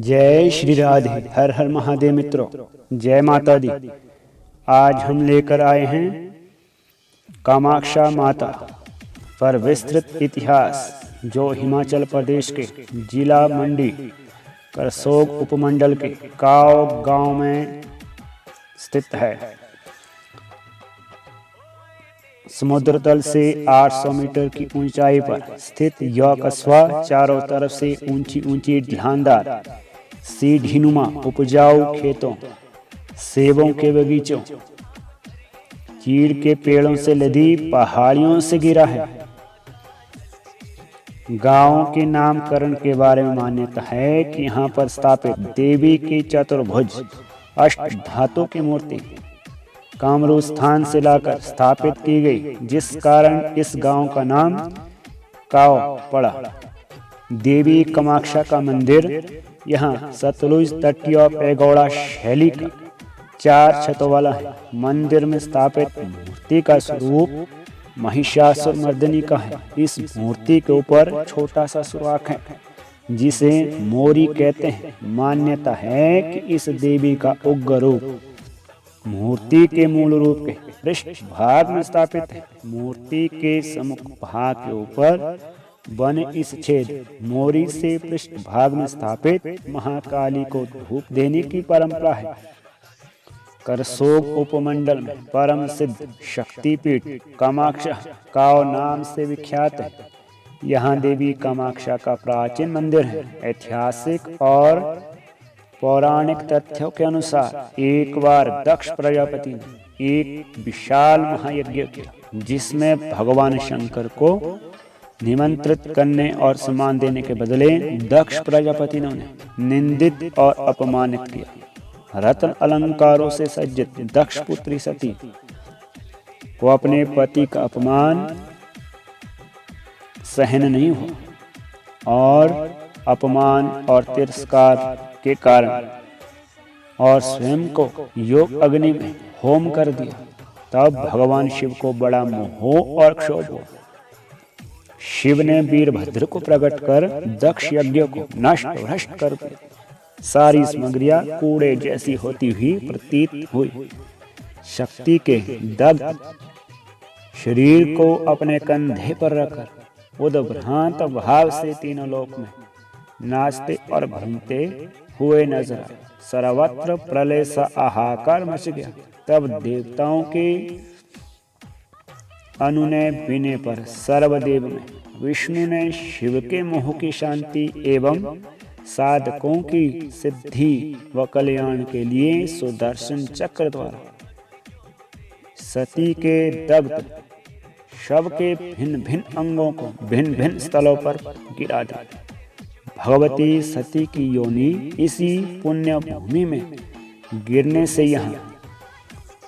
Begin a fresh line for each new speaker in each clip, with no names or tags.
जय श्री राधे। हर हर महादेव मित्रों, जय माता दी। आज हम लेकर आए हैं कामाक्षा माता पर विस्तृत इतिहास, जो हिमाचल प्रदेश के जिला मंडी करसोग उपमंडल के काव गांव में स्थित है। समुद्र तल से 800 मीटर की ऊंचाई पर स्थित यह कस्बा चारों तरफ से ऊंची ऊंची ढलानदार सीढ़ीनुमा उपजाऊ खेतों, सेबों के बगीचों, चीड़ के पेड़ों से लदी पहाड़ियों से घिरा है। गांव के नामकरण के बारे में मान्यता है कि यहाँ पर स्थापित देवी की चतुर्भुज अष्ट धातु की मूर्ति कामरू स्थान से लाकर स्थापित की गई, जिस कारण इस गांव का नाम काव पड़ा। देवी कामाक्षा का मंदिर यहाँ सतलुज तटीय पैगोड़ा शैली का 4 छतों वाला है। मंदिर में स्थापित मूर्ति का स्वरूप महिषासुर मर्दिनी का है। इस मूर्ति के ऊपर छोटा सा सुराख है, जिसे मोरी कहते हैं। मान्यता है कि इस देवी का उग्र रूप मूर्ति के मूल रूप के पृष्ठ भाग में स्थापित है। मूर्ति के सम्मुख भाग के ऊपर बने इस छेद मोरी से पृष्ठ भाग में स्थापित महाकाली को धूप देने की परंपरा है। करसोग उपमंडल में परम सिद्ध शक्तिपीठ कामाक्षा काव नाम से विख्यात है। यहाँ देवी कामाक्षा का प्राचीन मंदिर है। ऐतिहासिक और पौराणिक तथ्यों के अनुसार एक बार दक्ष प्रजापति ने एक विशाल महायज्ञ किया, जिसमें भगवान शंकर को निमंत्रित करने और सम्मान देने के बदले दक्ष प्रजापति ने उन्हें निंदित और अपमानित किया। रत्न अलंकारों से सज्जित दक्ष पुत्री सती को अपने पति का अपमान सहन नहीं हुआ और अपमान और तिरस्कार के कारण और स्वयं को योग अग्नि में होम कर दिया। तब भगवान शिव को बड़ा मोह और क्षोभ हुआ। शिव ने वीरभद्र को प्रकट कर दक्ष यज्ञ को नष्ट भ्रष्ट कर दिया। सारी सामग्रियां कूड़े जैसी होती हुई प्रतीत हुई। शक्ति के दग्ध शरीर को अपने कंधे पर रखकर उद्भ्रांत भाव से तीनों लोक में नाचते और घूमते हुए नजर आए। सर्वत्र प्रलय सा हाहाकार मच गया। तब देवताओं के अनुनय विनय पर सर्वदेव में विष्णु ने शिव के मोह की शांति एवं साधकों की सिद्धि व कल्याण के लिए सुदर्शन चक्र द्वारा सती के दग्ध शव के भिन्न भिन्न अंगों को भिन्न भिन्न स्थलों पर गिरा दिया। भगवती सती की योनि इसी पुण्य भूमि में गिरने से यहाँ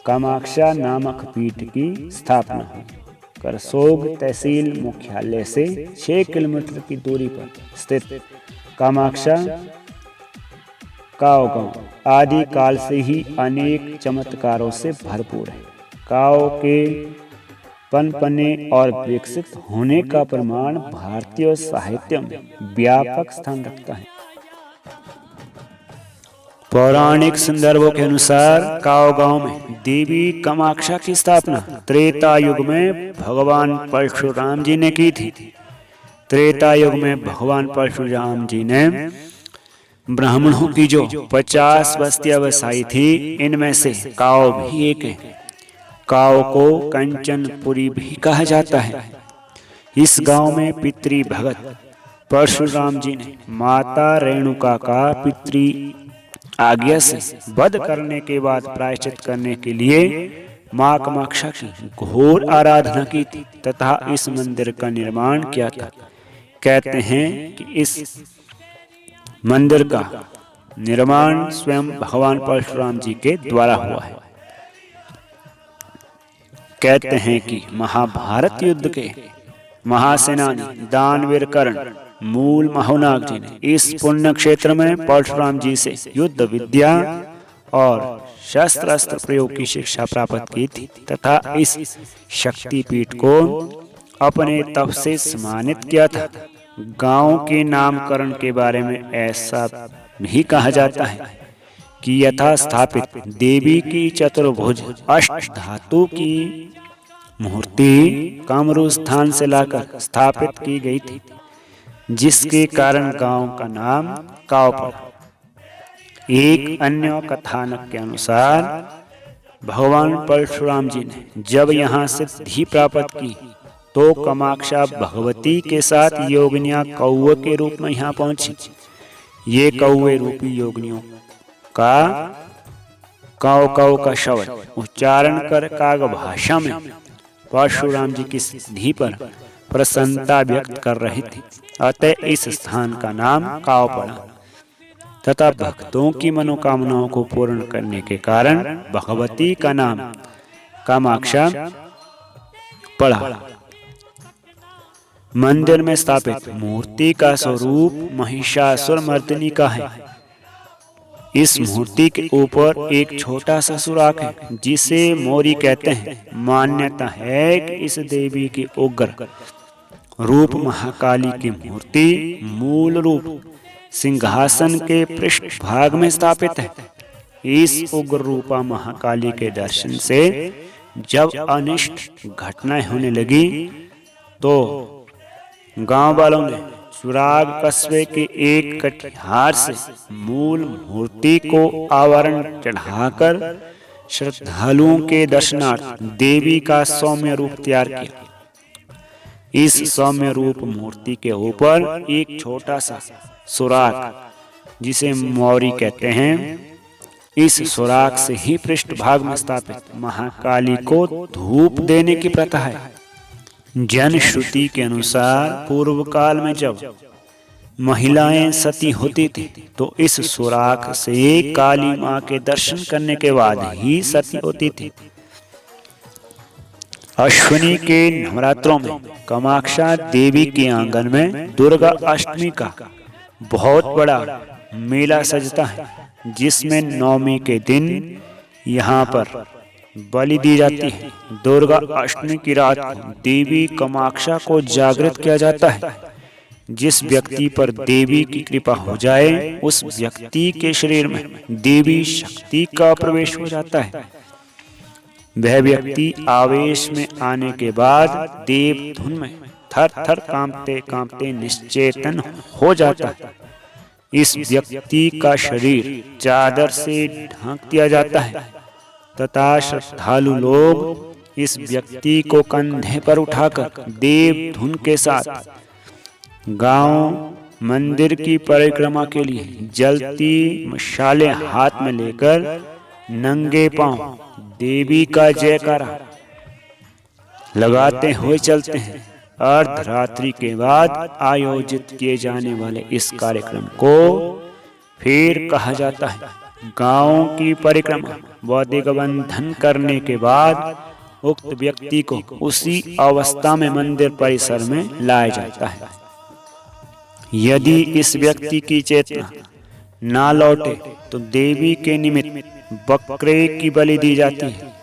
कामाक्षा नामक पीठ की स्थापना हुई। करसोग तहसील मुख्यालय से 6 किलोमीटर की दूरी पर स्थित कामाक्षा काव गांव आदि काल से ही अनेक चमत्कारों से भरपूर है। काव के पनपने और विकसित होने का प्रमाण भारतीय साहित्य में व्यापक स्थान रखता है। पौराणिक संदर्भों के अनुसार काव गांव में देवी कामाक्षा की स्थापना त्रेता युग में भगवान परशुराम जी ने की थी। त्रेता युग में भगवान परशुराम जी ने ब्राह्मणों की जो 50 बस्तियां बसाई थी, इनमें से काव भी एक है। काव को कंचनपुरी भी कहा जाता है। इस गांव में पितृ भगत परशुराम जी ने माता रेणुका का पितृ आज्ञा से वध करने के बाद प्रायश्चित करने के लिए मां कामाक्षा की घोर आराधना की थी तथा इस मंदिर का निर्माण किया था। कहते हैं कि इस मंदिर का निर्माण स्वयं भगवान परशुराम जी के द्वारा हुआ है। कहते हैं कि महाभारत युद्ध के महासेनानी दानवीर कर्ण मूल महोनाग जी ने इस पुण्य क्षेत्र में परशुराम जी से युद्ध विद्या और शस्त्र अस्त्र प्रयोग की शिक्षा प्राप्त की थी तथा इस शक्तिपीठ को अपने तप से सम्मानित किया था। गांव के नामकरण के बारे में ऐसा भी कहा जाता है कि यथा स्थापित देवी की चतुर्भुज अष्ट धातु की मूर्ति कामरू स्थान से लाकर स्थापित की गई थी, जिसके कारण गांव का नाम काव पड़ा। एक अन्य कथानक के अनुसार भगवान परशुराम जी ने जब यहाँ सिद्धि प्राप्त की तो कामाक्षा भगवती के साथ योगिनियां कौवे के रूप में यहाँ पहुंची। ये कौवे रूपी योगिनियों का काव काव का शब्द उच्चारण कर काग भाषा में परशुराम जी की सिद्धि पर प्रसन्नता व्यक्त कर रहे थे। अतः इस स्थान का नाम काव पड़ा तथा भक्तों की मनोकामनाओं को पूर्ण करने के कारण भगवती का नाम कामाक्षा पड़ा। मंदिर में स्थापित मूर्ति का स्वरूप महिषासुर मर्दिनी का है। इस मूर्ति के ऊपर एक छोटा सा सुराख है जिसे मोरी कहते हैं। मान्यता है कि इस देवी के उग्र रूप महाकाली की मूर्ति मूल रूप सिंहासन के पृष्ठ भाग में स्थापित है। इस उग्र रूपा महाकाली के दर्शन से जब अनिष्ट घटनाएं होने लगी तो गांव वालों ने सुराग कस्बे के एक कटिहार से मूल मूर्ति को आवरण चढ़ाकर श्रद्धालुओं के दर्शनार्थ देवी का सौम्य रूप तैयार किया। इस सौम्य रूप मूर्ति के ऊपर एक छोटा सा सुराग जिसे मौरी कहते हैं, इस सुराग से ही पृष्ठ भाग में स्थापित महाकाली को धूप देने की प्रथा है। जन श्रुति के अनुसार पूर्व काल में जब महिलाएं सती होती थी तो इस सुराख से काली मां के दर्शन करने के बाद ही सती होती थी। अश्विनी के नवरात्रों में कामाक्षा देवी के आंगन में दुर्गा अष्टमी का बहुत बड़ा मेला सजता है, जिसमें नवमी के दिन यहाँ पर बलि दी जाती है। दुर्गा अष्टमी की रात देवी कामाक्षा को जागृत किया जाता है। जिस व्यक्ति पर देवी की कृपा हो जाए उस व्यक्ति के शरीर में देवी शक्ति का प्रवेश हो जाता है। वह व्यक्ति आवेश में आने के बाद देव धुन में थर थर कांपते कांपते निश्चेतन हो जाता है। इस व्यक्ति का शरीर चादर से ढक दिया जाता है तथा श्रद्धालु लोग इस व्यक्ति को कंधे पर उठाकर देव धुन के साथ गांव मंदिर की परिक्रमा के लिए जलती मशालें हाथ में लेकर नंगे पांव देवी का जयकारा लगाते हुए चलते हैं। अर्धरात्रि के बाद आयोजित किए जाने वाले इस कार्यक्रम को फिर कहा जाता है गांव की परिक्रमा व दिग्बंधन करने के बाद उक्त व्यक्ति को उसी अवस्था में मंदिर परिसर में लाया जाता है। यदि इस व्यक्ति की चेतना ना लौटे तो देवी के निमित्त बकरे की बलि दी जाती है।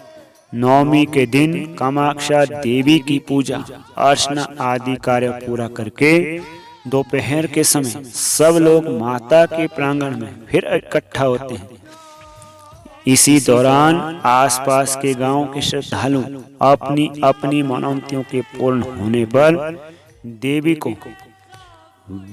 नवमी के दिन कामाक्षा देवी की पूजा अर्चना आदि कार्य पूरा करके दोपहर के समय सब लोग माता के प्रांगण में फिर इकट्ठा होते हैं। इसी दौरान आसपास के गांव के श्रद्धालु अपनी अपनी मनौतियों के पूर्ण होने पर देवी को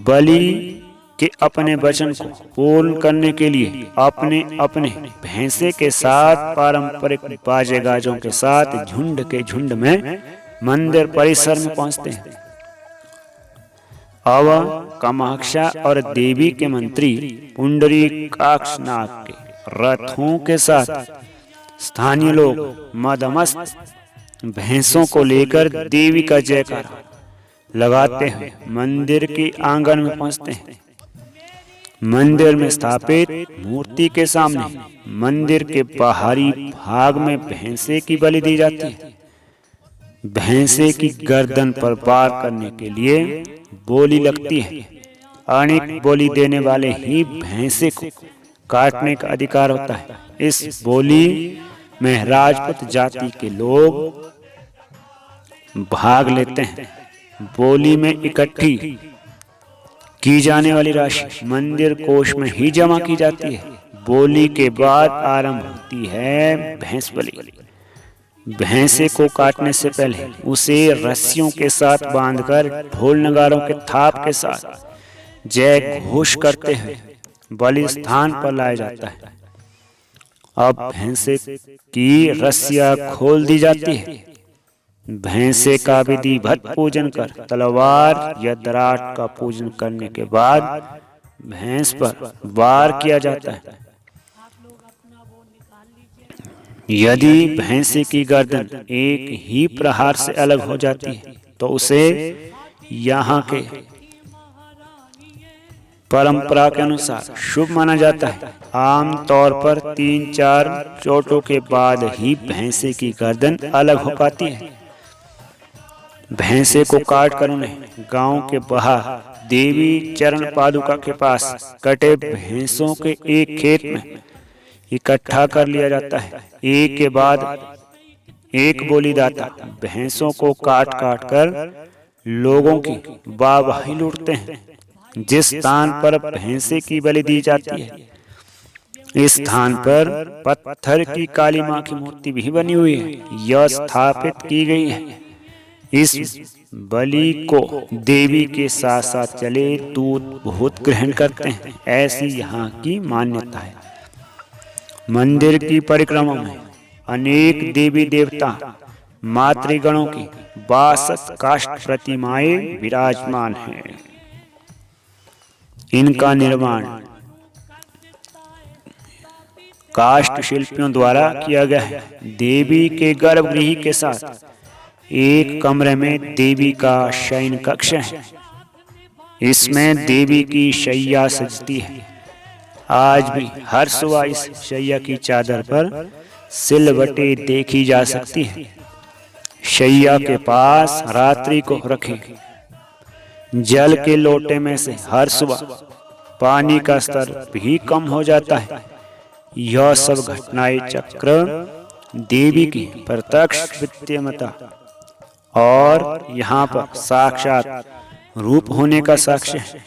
बलि के अपने वचन को पूर्ण करने के लिए अपने अपने भैंसे के साथ पारंपरिक बाजे गाजों के साथ झुंड के झुंड में मंदिर परिसर में पहुंचते हैं। अब कामाक्षा और देवी के मंत्री पुंडरीकाक्ष नाग के रथों के साथ स्थानीय लोग मदमस्त भैंसों को लेकर देवी का जयकारा लगाते हुए मंदिर के आंगन में पहुंचते हैं। मंदिर में स्थापित मूर्ति के सामने मंदिर के बाहरी भाग में भैंसे की बलि दी जाती है। भैंसे की गर्दन पर वार करने के लिए बोली लगती है। अनेक बोली देने वाले ही भैंसे को काटने का अधिकार होता है। इस बोली में राजपूत जाति के लोग भाग लेते हैं। बोली में इकट्ठी की जाने वाली राशि मंदिर कोष में ही जमा की जाती है। बोली के बाद आरंभ होती है भैंस बलि। भैंसे को काटने से पहले उसे रस्सियों के साथ बांधकर ढोल नगारों के थाप के साथ जय घोष करते हुए बलि स्थान पर लाया जाता है। अब भैंसे की रस्सियां खोल दी जाती है। भैंसे का विधिवत पूजन कर तलवार या दराट का पूजन करने के बाद भैंस पर वार किया जाता है। यदि भैंसे की गर्दन एक ही प्रहार से अलग हो जाती है तो उसे यहाँ के परंपरा के अनुसार शुभ माना जाता है। आम तौर पर 3-4 चोटों के बाद ही भैंसे की गर्दन अलग हो पाती है। भैंसे को काट कर उन्हें गांव के बाहर देवी चरण पादुका के पास कटे भैंसों के एक खेत में इकट्ठा कर लिया जाता है। एक के बाद एक बोलीदाता भैंसों को काट काट कर लोगों की वाहवाही लूटते हैं। जिस स्थान पर भैंसे की बलि दी जाती है इस स्थान पर पत्थर की काली मां की मूर्ति भी बनी हुई है। यह स्थापित की गई है। इस बलि को देवी के साथ साथ चले दूध भूत ग्रहण करते हैं, ऐसी यहाँ की मान्यता है। मंदिर की परिक्रमा में अनेक देवी देवता मातृगणों की 62 काष्ठ प्रतिमाएं विराजमान हैं। इनका निर्माण काष्ठ शिल्पियों द्वारा किया गया है। देवी के गर्भगृह के साथ एक कमरे में देवी का शयन कक्ष है। इसमें देवी की शैया सजती है। आज भी हर सुबह इस शैया की चादर पर सिलवटें देखी जा सकती है। शैया के पास रात्रि को रखें। जल के लोटे में से हर सुबह पानी का स्तर भी कम हो जाता है। यह सब घटनाएं चक्र देवी की प्रत्यक्ष विद्यमता और यहाँ पर साक्षात रूप होने का साक्ष्य है।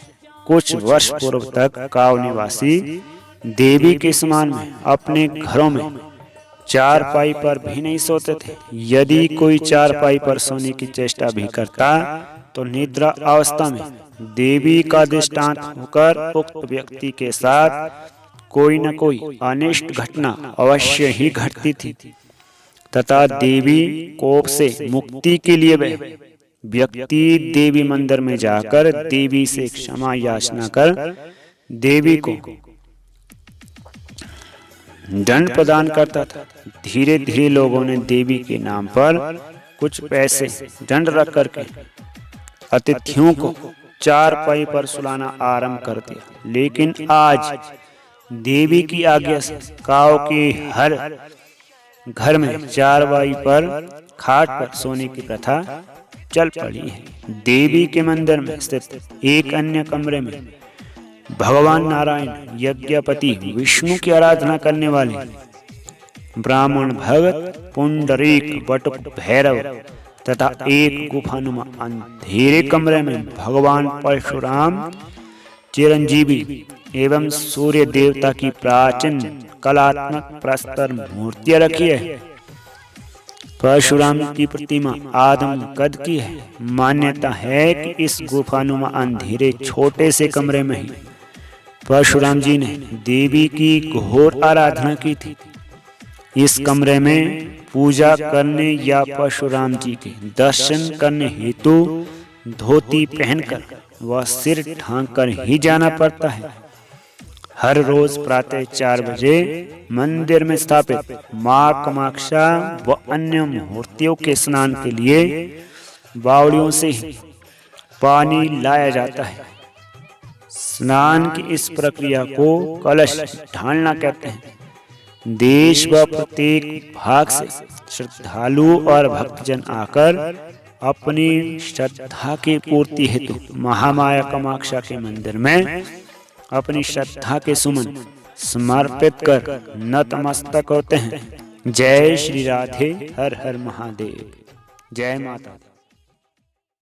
कुछ वर्ष पूर्व तक गांव निवासी देवी के स्नान में अपने घरों में चारपाई पर भी नहीं सोते थे। यदि कोई चारपाई पर सोने की चेष्टा भी करता तो निद्रा अवस्था में देवी का दृष्टांत होकर उक्त व्यक्ति के साथ कोई न कोई अनिष्ट घटना अवश्य ही घटती थी तथा देवी कोप से मुक्ति के लिए वह व्यक्ति देवी मंदिर में जाकर देवी से क्षमा याचना कर देवी को दंड प्रदान करता था। धीरे धीरे लोगों ने देवी के नाम पर कुछ पैसे दंड रख करके अतिथियों को चारपाई पर सुलाना आरंभ कर दिया। लेकिन आज देवी की आज्ञा से गांव के हर घर में चारपाई पर खाट पर सोने की प्रथा चल पड़ी है। देवी के मंदिर में स्थित एक अन्य कमरे में भगवान नारायण यज्ञपति विष्णु की आराधना करने वाले ब्राह्मण भगत पुंडरीक बटुक भैरव तथा एक गुफानुमा अंधेरे कमरे में भगवान परशुराम चिरंजीवी एवं सूर्य देवता की प्राचीन कलात्मक प्रस्तर मूर्तियां रखी है। परशुराम की प्रतिमा आदम कद की है। मान्यता है कि इस गुफानुमा अंधेरे छोटे से कमरे में ही परशुराम जी ने देवी की घोर आराधना की थी। इस कमरे में पूजा करने या परशुराम जी के दर्शन करने हेतु धोती पहनकर व सिर ढांक कर ही जाना पड़ता है। हर रोज प्रातः 4 बजे मंदिर में स्थापित मां कामाक्षा व अन्य मूर्तियों के स्नान के लिए बावड़ियों से ही पानी लाया जाता है। स्नान की इस प्रक्रिया को कलश ढालना कहते हैं। देश व प्रत्येक भाग से श्रद्धालु और भक्तजन आकर अपनी श्रद्धा की पूर्ति हेतु महामाया कामाक्षा के मंदिर में अपनी श्रद्धा के सुमन समर्पित कर नतमस्तक होते हैं। जय श्री राधे, हर हर महादेव, जय माता दी।